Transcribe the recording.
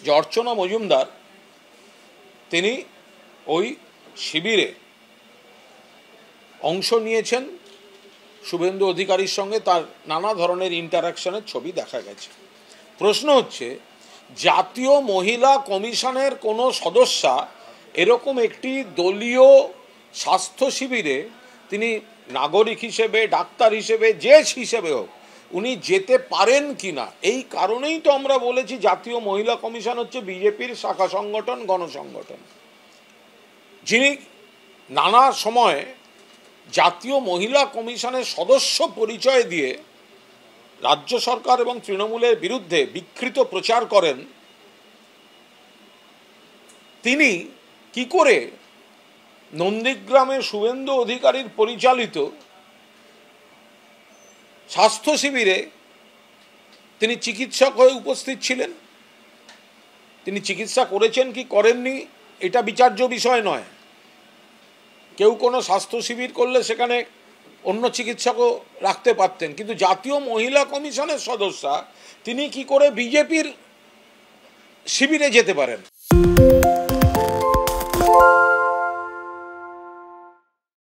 যে অর্চনা মজুমদার তিনি ওই শিবিরে অংশ নিয়েছেন, শুভেন্দু অধিকারীর সঙ্গে তার নানা ধরনের ইন্টারাকশনের ছবি দেখা গেছে। প্রশ্ন হচ্ছে, জাতীয় মহিলা কমিশনের কোনো সদস্যা এরকম একটি দলীয় স্বাস্থ্য শিবিরে তিনি নাগরিক হিসেবে, ডাক্তার হিসেবে, যে হিসেবে হোক উনি যেতে পারেন কি না? এই কারণেই তো আমরা বলেছি জাতীয় মহিলা কমিশন হচ্ছে বিজেপির শাখা সংগঠন, গণসংগঠন, যিনি নানা সময় জাতীয় মহিলা কমিশনের সদস্য পরিচয় দিয়ে রাজ্য সরকার এবং তৃণমূলের বিরুদ্ধে বিকৃত প্রচার করেন। তিনি কি করে নন্দীগ্রামে শুভেন্দু অধিকারীর পরিচালিত স্বাস্থ্য শিবিরে তিনি চিকিৎসক হয়ে উপস্থিত ছিলেন? তিনি চিকিৎসা করেছেন কি করেননি এটা বিচার্য বিষয় নয়। কেউ কোনো স্বাস্থ্য শিবির করলে সেখানে অন্য চিকিৎসকও রাখতে পারতেন, কিন্তু জাতীয় মহিলা কমিশনের সদস্যা তিনি কি করে বিজেপির শিবিরে যেতে পারেন?